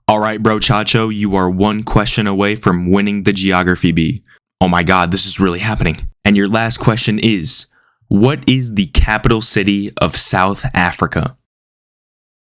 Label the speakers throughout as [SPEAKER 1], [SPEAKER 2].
[SPEAKER 1] Alright, bro Chacho, you are one question away from winning the geography bee. Oh my god, this is really happening. And your last question is, what is the capital city of South Africa?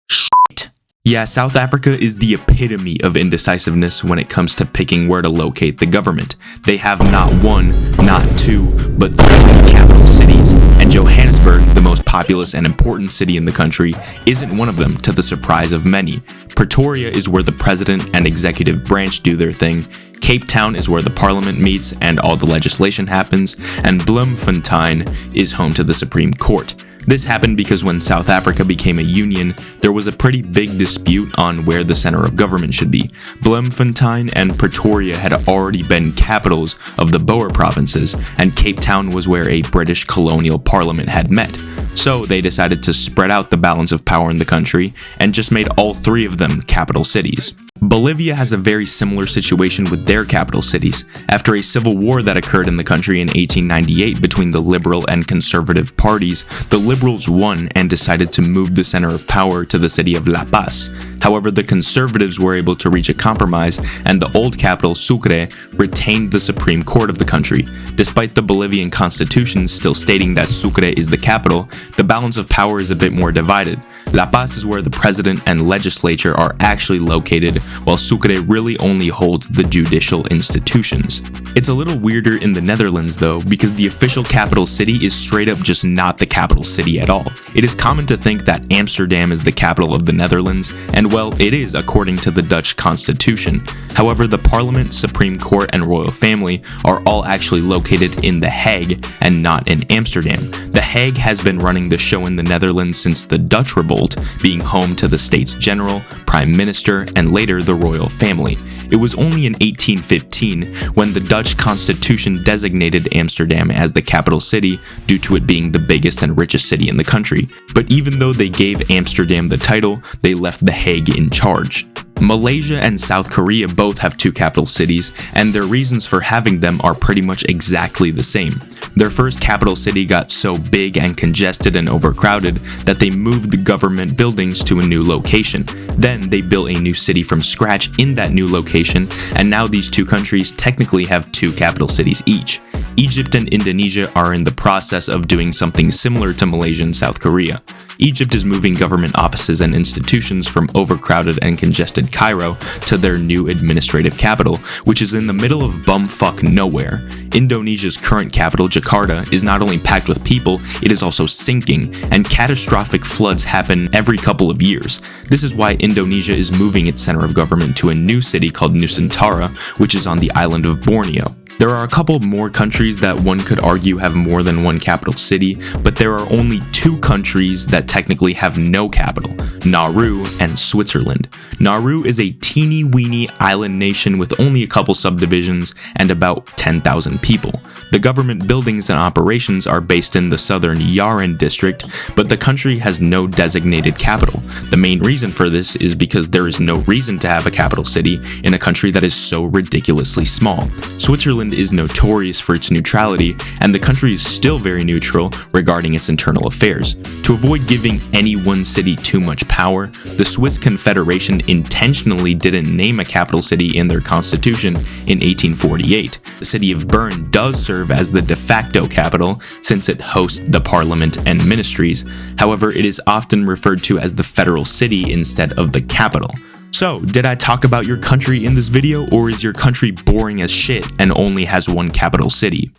[SPEAKER 1] Shit. Yeah, South Africa is the epitome of indecisiveness when it comes to picking where to locate the government. They have not one, not two, but three capital cities, and Johannesburg, the most populous and important city in the country, isn't one of them, to the surprise of many. Pretoria is where the president and executive branch do their thing, Cape Town is where the parliament meets and all the legislation happens, and Bloemfontein is home to the Supreme Court. This happened because when South Africa became a union, there was a pretty big dispute on where the center of government should be. Bloemfontein and Pretoria had already been capitals of the Boer provinces, and Cape Town was where a British colonial parliament had met. So they decided to spread out the balance of power in the country and just made all three of them capital cities. Bolivia has a very similar situation with their capital cities. After a civil war that occurred in the country in 1898 between the liberal and conservative parties, the liberals won and decided to move the center of power to the city of La Paz. However, the conservatives were able to reach a compromise, and the old capital, Sucre, retained the Supreme Court of the country. Despite the Bolivian constitution still stating that Sucre is the capital, the balance of power is a bit more divided. La Paz is where the president and legislature are actually located, while Sucre really only holds the judicial institutions. It's a little weirder in the Netherlands though, because the official capital city is straight up just not the capital city at all. It is common to think that Amsterdam is the capital of the Netherlands, and well, it is according to the Dutch constitution. However, the parliament, Supreme Court, and royal family are all actually located in The Hague and not in Amsterdam. The Hague has been running the show in the Netherlands since the Dutch Revolt, being home to the States General, Prime Minister, and later the royal family. It was only in 1815 when the Dutch constitution designated Amsterdam as the capital city due to it being the biggest and richest city in the country. But even though they gave Amsterdam the title, they left The Hague in charge. Malaysia and South Korea both have two capital cities, and their reasons for having them are pretty much exactly the same. Their first capital city got so big and congested and overcrowded that they moved the government buildings to a new location. Then they built a new city from scratch in that new location, and now these two countries technically have two capital cities each. Egypt and Indonesia are in the process of doing something similar to Malaysia and South Korea. Egypt is moving government offices and institutions from overcrowded and congested Cairo to their new administrative capital, which is in the middle of bumfuck nowhere. Indonesia's current capital, Jakarta, is not only packed with people, it is also sinking, and catastrophic floods happen every couple of years. This is why Indonesia is moving its center of government to a new city called Nusantara, which is on the island of Borneo. There are a couple more countries that one could argue have more than one capital city, but there are only two countries that technically have no capital, Nauru and Switzerland. Nauru is a teeny-weeny island nation with only a couple subdivisions and about 10,000 people. The government buildings and operations are based in the southern Yaren district, but the country has no designated capital. The main reason for this is because there is no reason to have a capital city in a country that is so ridiculously small. Switzerland is notorious for its neutrality, and the country is still very neutral regarding its internal affairs. To avoid giving any one city too much power, the Swiss Confederation intentionally didn't name a capital city in their constitution in 1848. The city of Bern does serve as the de facto capital since it hosts the parliament and ministries. However, it is often referred to as the federal city instead of the capital. So, did I talk about your country in this video, or is your country boring as shit and only has one capital city?